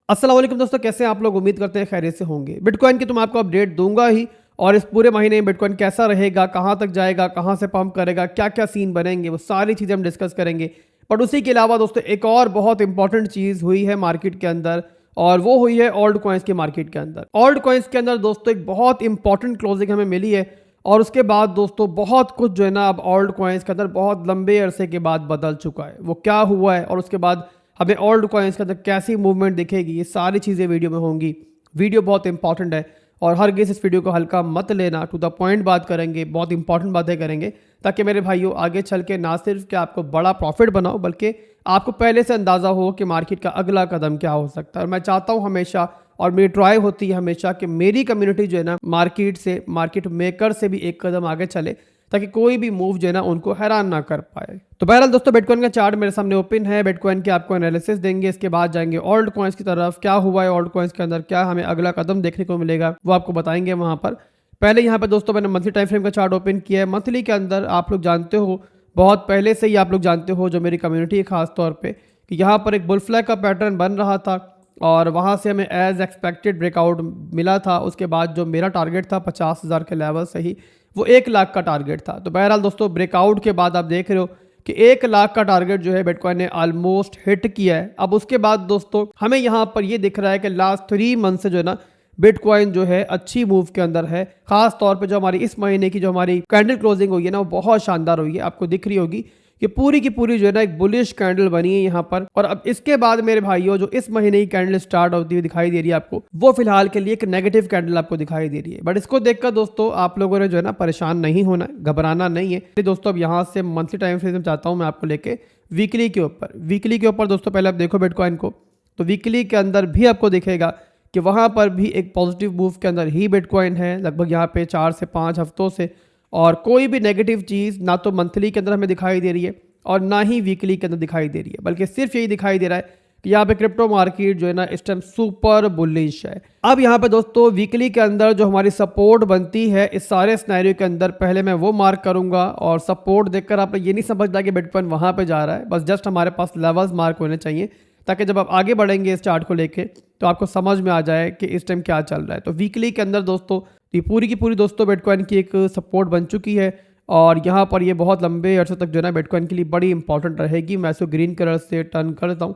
अस्सलाम वालेकुम दोस्तों, कैसे हैं आप लोग। उम्मीद करते हैं खैरियत से होंगे। बिटकॉइन की तो मैं आपको अपडेट दूंगा ही, और इस पूरे महीने में बिटकॉइन कैसा रहेगा, कहां तक जाएगा, कहां से पंप करेगा, क्या क्या सीन बनेंगे, वो सारी चीज़ें हम डिस्कस करेंगे। बट उसी के अलावा दोस्तों एक और बहुत इंपॉर्टेंट चीज़ हुई है मार्केट के अंदर, और वो हुई है ऑल्ट कॉइन्स के मार्केट के अंदर। ऑल्ट कॉइन्स के अंदर दोस्तों एक बहुत इंपॉर्टेंट क्लोजिंग हमें मिली है, और उसके बाद दोस्तों बहुत कुछ जो है ना अब ऑल्ट कॉइन्स के अंदर बहुत लंबे अरसे के बाद बदल चुका है। वो क्या हुआ है और उसके बाद हमें ऑल्ट कॉइन्स के अंदर कैसी मूवमेंट दिखेगी, ये सारी चीज़ें वीडियो में होंगी। वीडियो बहुत इंपॉर्टेंट है, और हर किस इस वीडियो को हल्का मत लेना, टू द पॉइंट बात करेंगे, बहुत इंपॉर्टेंट बातें करेंगे, ताकि मेरे भाइयों आगे चल के ना सिर्फ कि आपको बड़ा प्रॉफिट बनाओ, बल्कि आपको पहले से अंदाज़ा हो कि मार्केट का अगला कदम क्या हो सकता है। और मैं चाहता हूँ हमेशा, और मेरी ट्राई होती है हमेशा, कि मेरी कम्युनिटी जो है ना मार्केट से, मार्केट मेकर से भी एक कदम आगे चले, ताकि कोई भी मूव जो है ना उनको हैरान ना कर पाए। तो बहरहाल दोस्तों बिटकॉइन का चार्ट मेरे सामने ओपन है। बिटकॉइन के आपको एनालिसिस देंगे, इसके बाद जाएंगे ऑल्ट कॉइन्स की तरफ। क्या हुआ है ऑल्ट कॉइन्स के अंदर, क्या हमें अगला कदम देखने को मिलेगा, वो आपको बताएंगे वहां पर। पहले यहाँ पर दोस्तों मैंने मंथली टाइम फ्रेम का चार्ट ओपन किया है। मंथली के अंदर आप लोग जानते हो, बहुत पहले से ही आप लोग जानते हो, जो मेरी कम्युनिटी है खास तौर पर, कि यहाँ पर एक बुल फ्लैग का पैटर्न बन रहा था, और वहाँ से हमें एज एक्सपेक्टेड ब्रेकआउट मिला था। उसके बाद जो मेरा टारगेट था 50,000 के लेवल से ही, वो 1 लाख का टारगेट था। तो बहरहाल दोस्तों ब्रेकआउट के बाद आप देख रहे हो कि 1 लाख का टारगेट जो है बिटकॉइन ने ऑलमोस्ट हिट किया है। अब उसके बाद दोस्तों हमें यहाँ पर ये दिख रहा है कि लास्ट 3 मंथ से जो है ना बिटकॉइन जो है अच्छी मूव के अंदर है। खास तौर पे जो हमारी इस महीने की जो हमारी कैंडल क्लोजिंग हुई है ना, वो बहुत शानदार हुई है। आपको दिख रही होगी कि पूरी की पूरी जो है ना एक बुलिश कैंडल बनी है यहाँ पर। और अब इसके बाद मेरे भाइयों जो इस महीने की कैंडल स्टार्ट होती हुई दिखाई दे रही है आपको, वो फिलहाल के लिए एक नेगेटिव कैंडल आपको दिखाई दे रही है। बट इसको देखकर दोस्तों आप लोगों ने जो है ना परेशान नहीं होना है, घबराना नहीं है दोस्तों। अब यहाँ से मंथली टाइम फ्रेम चाहता हूँ मैं आपको लेके वीकली के ऊपर। वीकली के ऊपर दोस्तों पहले आप देखो बिटकॉइन को, तो वीकली के अंदर भी आपको दिखेगा कि वहाँ पर भी एक पॉजिटिव मूव के अंदर ही बिटकॉइन है, लगभग यहाँ पे 4 से 5 हफ्तों से। और कोई भी नेगेटिव चीज़ ना तो मंथली के अंदर हमें दिखाई दे रही है, और ना ही वीकली के अंदर दिखाई दे रही है, बल्कि सिर्फ यही दिखाई दे रहा है कि यहाँ पे क्रिप्टो मार्केट जो है ना इस टाइम सुपर बुलिश है। अब यहाँ पे दोस्तों वीकली के अंदर जो हमारी सपोर्ट बनती है इस सारे सिनेरियो के अंदर, पहले मैं वो मार्क करूंगा। और सपोर्ट देखकर आप ये नहीं समझना कि बिटकॉइन वहां पे जा रहा है, बस जस्ट हमारे पास लेवल्स मार्क होने चाहिए, ताकि जब आप आगे बढ़ेंगे इस चार्ट को लेके तो आपको समझ में आ जाए कि इस टाइम क्या चल रहा है। तो वीकली के अंदर दोस्तों ये पूरी की पूरी दोस्तों बिटकॉइन की एक सपोर्ट बन चुकी है, और यहाँ पर ये बहुत लंबे अर्से तक जो है ना बिटकॉइन के लिए बड़ी इंपॉर्टेंट रहेगी। मैं इसको ग्रीन कलर से टर्न कर देता हूँ,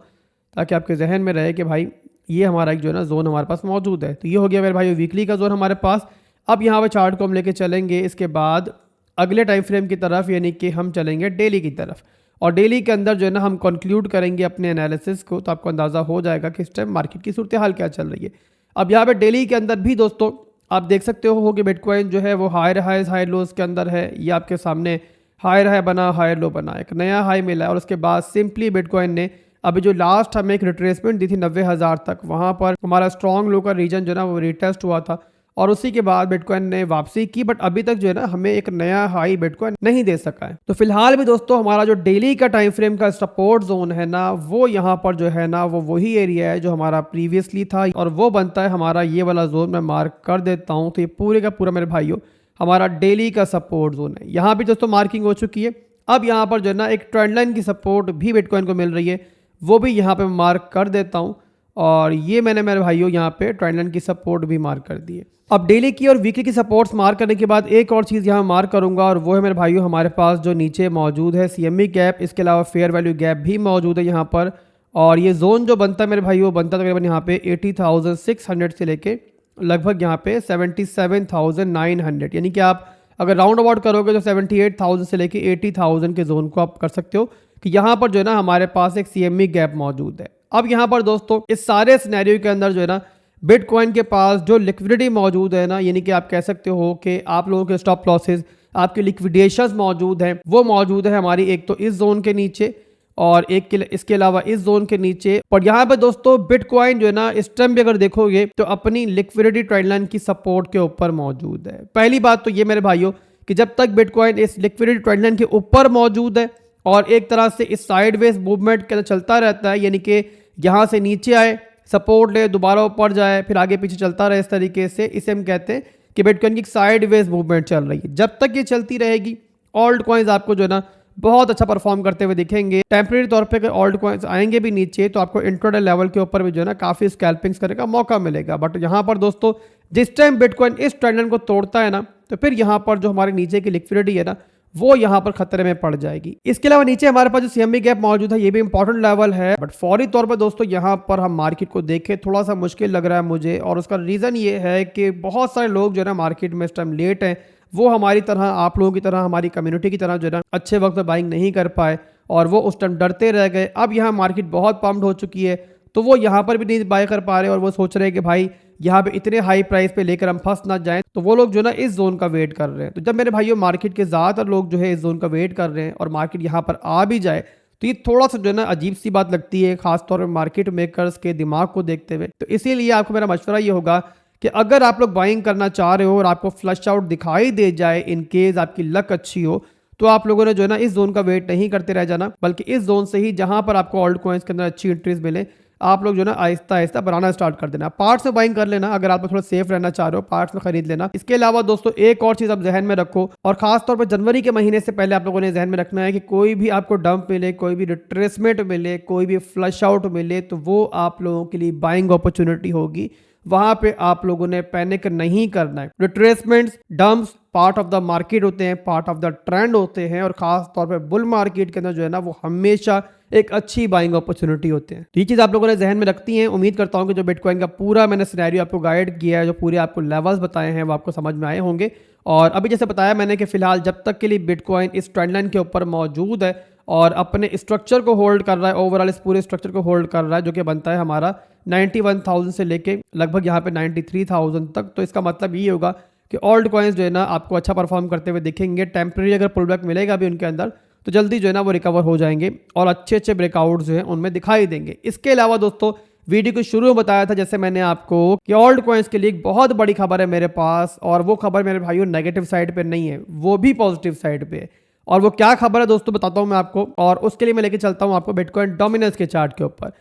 ताकि आपके जहन में रहे कि भाई ये हमारा एक जो है ना जोन हमारे पास मौजूद है। तो ये हो गया मेरे भाई वीकली का जोन हमारे पास। अब यहाँ पर चार्ट को हम लेके चलेंगे इसके बाद अगले टाइम फ्रेम की तरफ, यानी कि हम चलेंगे डेली की तरफ। और डेली के अंदर जो है ना हम कंक्लूड करेंगे अपने एनालिसिस को, तो आपको अंदाज़ा हो जाएगा कि इस टाइम मार्केट की सूरत हाल क्या चल रही है। अब यहाँ पे डेली के अंदर भी दोस्तों आप देख सकते हो कि बिटकॉइन जो है वो हायर हाइज हाई लोज के अंदर है। ये आपके सामने हायर हाई बना, हायर लो बना, एक नया हाई मिला है, और उसके बाद सिंपली बिटकॉइन ने अभी जो लास्ट हमें एक रिट्रेसमेंट दी थी 90,000 तक, वहाँ पर हमारा स्ट्रॉन्ग लो का रीजन जो है ना वो रिटेस्ट हुआ था, और उसी के बाद बिटकॉइन ने वापसी की। बट अभी तक जो है ना हमें एक नया हाई बिटकॉइन नहीं दे सका है। तो फिलहाल भी दोस्तों हमारा जो डेली का टाइम फ्रेम का सपोर्ट जोन है ना, वो यहाँ पर जो है ना वो वही एरिया है जो हमारा प्रीवियसली था, और वो बनता है हमारा ये वाला जोन। मैं मार्क कर देता हूँ, तो ये पूरे का पूरा मेरे भाइयों हमारा डेली का सपोर्ट जोन है। यहाँ भी दोस्तों मार्किंग हो चुकी है। अब यहाँ पर जो है ना एक ट्रेंड लाइन की सपोर्ट भी बिटकॉइन को मिल रही है, वो भी यहाँ पे मार्क कर देता हूँ। और ये मैंने मेरे भाइयों यहाँ पे ट्रेंड लाइन की सपोर्ट भी मार्क कर दी है। अब डेली की और वीकली की सपोर्ट्स मार्क करने के बाद एक और चीज़ यहाँ मार्क करूंगा, और वो है मेरे भाइयों हमारे पास जो नीचे मौजूद है CME गैप, इसके अलावा फेयर वैल्यू गैप भी मौजूद है यहाँ पर। और ये जोन जो बनता है मेरे भाइयों, बनता है तकरीबन यहाँ पे 80,600 से लेके लगभग यहाँ पे 77,900, यानी कि आप अगर राउंड अबाउट करोगे तो 78,000 से लेके 80,000 के जोन को आप कर सकते हो कि यहाँ पर जो है ना हमारे पास एक CME गैप मौजूद है। अब यहाँ पर दोस्तों इस सारे सिनेरियो के अंदर जो है ना बिटकॉइन के पास जो लिक्विडिटी मौजूद है ना, यानी कि आप कह सकते हो कि आप लोगों के स्टॉप लॉसेस, आपके लिक्विडेशंस मौजूद हैं, वो मौजूद है हमारी एक तो इस जोन के नीचे, और एक के इसके अलावा इस जोन के नीचे। और यहाँ पे दोस्तों बिटकॉइन जो है ना इस टाइम भी अगर देखोगे तो अपनी लिक्विडिटी ट्रेंड लाइन की सपोर्ट के ऊपर मौजूद है। पहली बात तो ये मेरे भाइयों कि जब तक बिटकॉइन इस लिक्विडिटी ट्रेंड लाइन के ऊपर मौजूद है और एक तरह से इस साइडवेज मूवमेंट के अंदर चलता रहता है, यानी कि यहाँ से नीचे आए, सपोर्ट ले, दोबारा ऊपर जाए, फिर आगे पीछे चलता रहे, इस तरीके से इसे हम कहते हैं कि बिटकॉइन की साइडवेज मूवमेंट चल रही है। जब तक ये चलती रहेगी ऑल्ट कॉइन्स आपको जो है ना बहुत अच्छा परफॉर्म करते हुए दिखेंगे। टेम्परेरी तौर पे ऑल्ट कॉइन्स आएंगे भी नीचे तो आपको इंट्राडे लेवल के ऊपर भी जो है ना काफी स्कैल्पिंग्स करने का मौका मिलेगा। बट यहाँ पर दोस्तों जिस टाइम बिटकॉइन इस ट्रेंड लाइन को तोड़ता है ना, तो फिर यहाँ पर जो हमारे नीचे की लिक्विडिटी है ना, वो यहाँ पर खतरे में पड़ जाएगी। इसके अलावा नीचे हमारे पास जो सीएमबी गैप मौजूद है, ये भी इंपॉर्टेंट लेवल है। बट फौरी तौर पर दोस्तों यहाँ पर हम मार्केट को देखें थोड़ा सा मुश्किल लग रहा है मुझे, और उसका रीजन ये है कि बहुत सारे लोग जो है ना मार्केट में इस टाइम लेट हैं। वो हमारी तरह, आप लोगों की तरह, हमारी कम्युनिटी की तरह जो है ना अच्छे वक्त में बाइंग नहीं कर पाए और वो उस टाइम डरते रह गए। अब यहाँ मार्केट बहुत पम्प्ड हो चुकी है तो वो यहाँ पर भी नहीं बाय कर पा रहे और वो सोच रहे हैं कि भाई यहाँ पे इतने हाई प्राइस पे लेकर हम फंस ना जाएं, तो वो लोग जो है ना इस जोन का वेट कर रहे हैं। तो जब मेरे भाइयों मार्केट के ज़्यादातर लोग जो है इस जोन का वेट कर रहे हैं और मार्केट यहाँ पर आ भी जाए तो ये थोड़ा सा जो है ना अजीब सी बात लगती है, खासतौर पर मार्केट मेकर्स के दिमाग को देखते हुए। तो इसीलिए आपको मेरा मशवरा ये होगा कि अगर आप लोग बाइंग करना चाह रहे हो और आपको फ्लश आउट दिखाई दे जाए, इन केस आपकी लक अच्छी हो, तो आप लोगों ने जो है ना इस जोन का वेट नहीं करते रह जाना, बल्कि इस जोन से ही जहां पर आपको ऑल्ट कॉइन्स के अंदर अच्छी एंट्रीज मिले, आप लोग जो है ना आहिस्ता आहिस्ता बनाना स्टार्ट कर देना। पार्ट्स में बाइंग कर लेना अगर आप थोड़ा सेफ रहना चाह रहे हो, पार्ट्स में खरीद लेना। इसके अलावा दोस्तों एक और चीज आप जहन में रखो, और खासतौर पर जनवरी के महीने से पहले आप लोगों ने जहन में रखना है कि कोई भी आपको डंप मिले, कोई भी रिट्रेसमेंट मिले, कोई भी फ्लश आउट मिले, तो वो आप लोगों के लिए बाइंग अपॉर्चुनिटी होगी। वहां पे आप लोगों ने पैनिक नहीं करना है। Retracements, dumps part of the market होते हैं, पार्ट ऑफ द ट्रेंड होते हैं, और खास तौर पे बुल मार्केट के अंदर जो है ना वो हमेशा एक अच्छी बाइंग अपॉर्चुनिटी होते हैं। ये चीज आप लोगों ने जहन में रखती है। उम्मीद करता हूं कि जो बिटकॉइन का पूरा मैंने सिनेरियो आपको गाइड किया है, जो पूरे आपको लेवल्स बताए हैं, वो आपको समझ में आए होंगे। और अभी जैसे बताया मैंने कि फिलहाल जब तक के लिए बिटकॉइन इस ट्रेंड लाइन के ऊपर मौजूद है और अपने स्ट्रक्चर को होल्ड कर रहा है, ओवरऑल इस पूरे स्ट्रक्चर को होल्ड कर रहा है, जो कि बनता है हमारा 91,000 से लेके लगभग यहाँ पे 93,000 तक। तो इसका मतलब ये होगा कि ऑल्ट कॉइन्स जो है ना आपको अच्छा परफॉर्म करते हुए दिखेंगे। टेम्परेरी अगर पुल बैक मिलेगा भी उनके अंदर तो जल्दी जो है ना वो रिकवर हो जाएंगे और अच्छे अच्छे ब्रेकआउट जो है उनमें दिखाई देंगे। इसके अलावा दोस्तों वीडियो के शुरू में बताया था जैसे मैंने आपको कि ऑल्ट कॉइन्स के लिए एक बहुत बड़ी खबर है मेरे पास, और वो खबर मेरे भाइयों नेगेटिव साइड पे नहीं है, वो भी पॉजिटिव साइड पे है। और वो क्या खबर है दोस्तों बताता हूं मैं आपको, और उसके लिए मैं लेके चलता हूं आपको बिटकॉइन डोमिनेंस के चार्ट के ऊपर।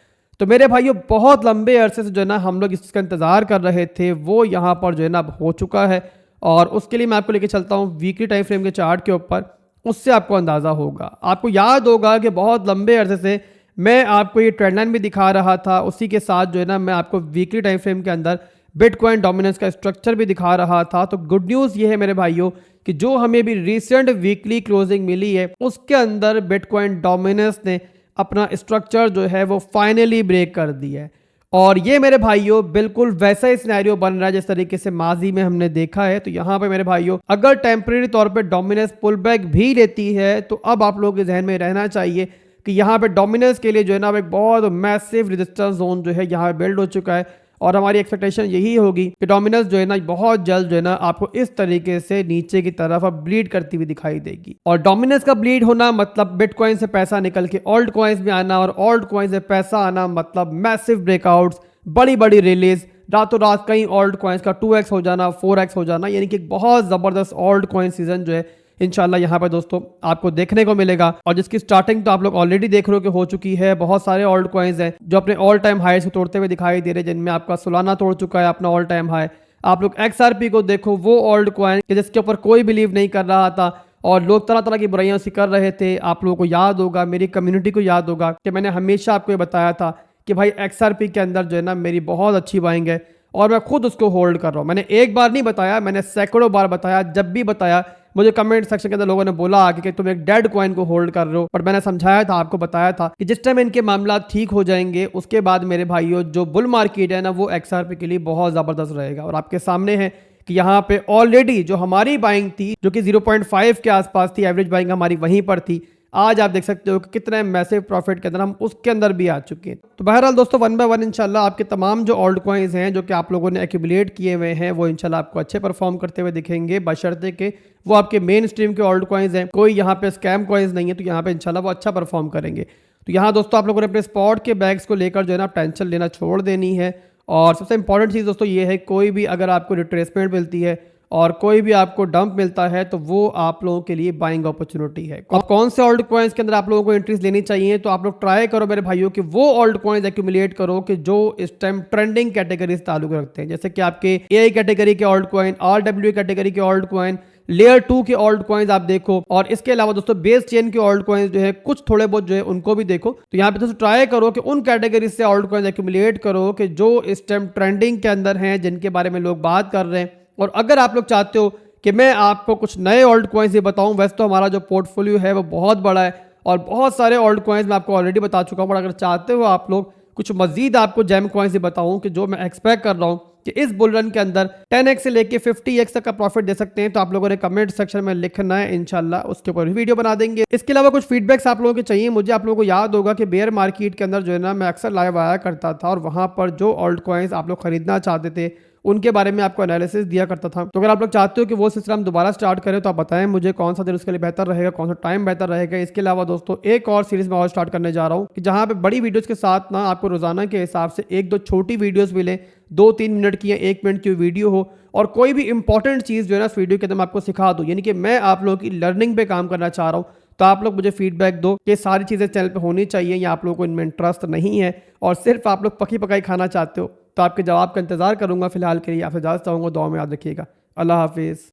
तो मेरे भाइयों बहुत लंबे अरसे से जो है ना हम लोग इसका इंतजार कर रहे थे, वो यहाँ पर जो है ना अब हो चुका है। और उसके लिए मैं आपको लेके चलता हूँ वीकली टाइम फ्रेम के चार्ट के ऊपर, उससे आपको अंदाजा होगा। आपको याद होगा कि बहुत लंबे अरसे से मैं आपको ये ट्रेंड लाइन भी दिखा रहा था, उसी के साथ जो है ना मैं आपको वीकली टाइम फ्रेम के अंदर बिटकॉइन डोमिनेंस का स्ट्रक्चर भी दिखा रहा था। तो गुड न्यूज़ ये है मेरे भाइयों कि जो हमें भी रिसेंट वीकली क्लोजिंग मिली है उसके अंदर बिटकॉइन डोमिनेंस ने अपना स्ट्रक्चर जो है वो फाइनली ब्रेक कर दिया है। और ये मेरे भाइयों बिल्कुल वैसा ही सिनेरियो बन रहा है जिस तरीके से माजी में हमने देखा है। तो यहाँ पे मेरे भाइयों अगर टेम्परेरी तौर पे डोमिनेंस पुल बैक भी लेती है तो अब आप लोगों के जहन में रहना चाहिए कि यहाँ पे डोमिनेंस के लिए जो है ना एक बहुत मैसिव रेजिस्टेंस जोन जो है यहाँ बिल्ड हो चुका है। और हमारी एक्सपेक्टेशन यही होगी कि डोमिनेंस जो है ना बहुत जल्द जो है ना आपको इस तरीके से नीचे की तरफ अब ब्लीड करती हुई दिखाई देगी। और डोमिनेंस का ब्लीड होना मतलब बिटकॉइन से पैसा निकल के ऑल्ट कॉइन्स में आना, और ऑल्ट कॉइन से पैसा आना मतलब मैसिव ब्रेकआउट्स, बड़ी बड़ी रिलीज, रातों रात कई ऑल्ट कॉइन्स का 2x हो जाना, 4x हो जाना, यानी कि एक बहुत जबरदस्त ऑल्ट कॉइन सीजन जो है इंशाल्लाह यहाँ पर दोस्तों आपको देखने को मिलेगा। और जिसकी स्टार्टिंग तो आप लोग ऑलरेडी देख रहे हो कि हो चुकी है। बहुत सारे ऑल्ट कॉइन्स हैं जो अपने ऑल टाइम हाईस को तोड़ते हुए दिखाई दे रहे हैं, जिनमें आपका सोलाना तोड़ चुका है अपना ऑल टाइम हाई। आप लोग XRP को देखो, वो ऑल्ट कॉइन जिसके ऊपर कोई बिलीव नहीं कर रहा था और लोग तरह तरह की बुराइयां सी कर रहे थे। आप लोगों को याद होगा, मेरी कम्युनिटी को याद होगा कि मैंने हमेशा आपको ये बताया था कि भाई XRP के अंदर जो है ना मेरी बहुत अच्छी बाइंग है और मैं खुद उसको होल्ड कर रहा हूँ। मैंने एक बार नहीं बताया, मैंने सैकड़ों बार बताया। जब भी बताया मुझे कमेंट सेक्शन के अंदर लोगों ने बोला आगे कि तुम एक डेड कॉइन को होल्ड कर रहे हो, पर मैंने समझाया था, आपको बताया था कि जिस टाइम इनके मामला ठीक हो जाएंगे उसके बाद मेरे भाइयों जो बुल मार्केट है ना वो XRP के लिए बहुत जबरदस्त रहेगा। और आपके सामने है कि यहाँ पे ऑलरेडी जो हमारी बाइंग थी जो कि 0.5 के आसपास थी, एवरेज बाइंग हमारी वहीं पर थी, आज आप देख सकते हो कि कितने मैसिव प्रॉफिट के अंदर हम उसके अंदर भी आ चुके हैं। तो बहरहाल दोस्तों 1 बाय 1 इंशाल्लाह आपके तमाम जो ऑल्ट कॉइन्स हैं जो कि आप लोगों ने एक्यूमुलेट किए हुए हैं वो इंशाल्लाह आपको अच्छे परफॉर्म करते हुए दिखेंगे, बशर्ते के वो आपके मेन स्ट्रीम के ऑल्ट कॉइन्स हैं, कोई यहाँ पे स्कैम कॉइन्स नहीं है। तो यहाँ पे इंशाल्लाह वो अच्छा परफॉर्म करेंगे। तो यहाँ दोस्तों आप लोगों ने अपने स्पॉट के बैग्स को लेकर जो है ना टेंशन लेना छोड़ देनी है। और सबसे इंपॉर्टेंट चीज़ दोस्तों ये है, कोई भी अगर आपको रिट्रेसमेंट मिलती है और कोई भी आपको डंप मिलता है तो वो आप लोगों के लिए बाइंग अपॉर्चुनिटी है। अब कौन से ऑल्ट कॉइन्स के अंदर आप लोगों को एंट्रीज लेनी चाहिए, तो आप लोग ट्राई करो मेरे भाइयों कि वो ऑल्ट कॉइन्स एक्यूमुलेट करो कि जो इस टाइम ट्रेंडिंग कैटेगरीज ताल्लुक रखते हैं, जैसे कि आपके AI कैटेगरी के ऑल्ट कॉइन, RWA कैटेगरी के ऑल्ट कॉइन, लेयर 2 के ऑल्ट कॉइन्स आप देखो, और इसके अलावा दोस्तों बेस चेन के ऑल्ट कॉइन्स जो है कुछ थोड़े बहुत जो है उनको भी देखो। तो यहाँ पे दोस्तों ट्राई करो कि उन कैटेगरी से ऑल्ट कॉइन्स एक्यूमुलेट करो कि जो इस टाइम ट्रेंडिंग के अंदर हैं, जिनके बारे में लोग बात कर रहे हैं। और अगर आप लोग चाहते हो कि मैं आपको कुछ नए ऑल्ट कॉइन्स ही बताऊं, वैसे तो हमारा जो पोर्टफोलियो है वो बहुत बड़ा है और बहुत सारे ऑल्ट कॉइन्स मैं आपको ऑलरेडी बता चुका हूं, पर अगर चाहते हो आप लोग कुछ मजीद आपको जेम कॉइन्स ही बताऊं कि जो मैं एक्सपेक्ट कर रहा हूं कि इस बुल रन के अंदर 10x से लेके 50x तक का प्रॉफिट दे सकते हैं, तो आप लोगों ने कमेंट सेक्शन में लिखना है, इंशाल्लाह उसके ऊपर भी वीडियो बना देंगे। इसके अलावा कुछ फीडबैक्स आप लोगों के चाहिए मुझे। आप लोगों को याद होगा कि बेयर मार्केट के अंदर जो है ना मैं अक्सर लाइव आया करता था और वहां पर जो ऑल्ट कॉइन्स आप लोग खरीदना चाहते थे उनके बारे में आपको एनालिसिस दिया करता था। तो अगर आप लोग चाहते हो कि वो सिस्टम हम दोबारा स्टार्ट करें तो आप बताएं मुझे कौन सा दिन उसके लिए बेहतर रहेगा, कौन सा टाइम बेहतर रहेगा। इसके अलावा दोस्तों एक और सीरीज में और स्टार्ट करने जा रहा हूं कि जहां पे बड़ी वीडियोस के साथ ना आपको रोजाना के हिसाब से एक दो छोटी वीडियोस मिले, 2-3 मिनट की या 1 मिनट की वीडियो हो, और कोई भी इंपॉर्टेंट चीज़ जो है ना इस वीडियो के अंदर मैं आपको सिखा दूँ। यानी कि मैं आप लोगों की लर्निंग पे काम करना चाह रहा हूँ। तो आप लोग मुझे फीडबैक दो कि सारी चीज़ें चैनल पे होनी चाहिए या आप लोगों को इनमें इंटरेस्ट नहीं है और सिर्फ आप लोग पकी पकाई खाना चाहते हो। तो आपके जवाब का इंतजार करूंगा। फिलहाल के लिए आपसे इजाज़त चाहूँगा। दुआ में याद रखिएगा। अल्लाह हाफिज़।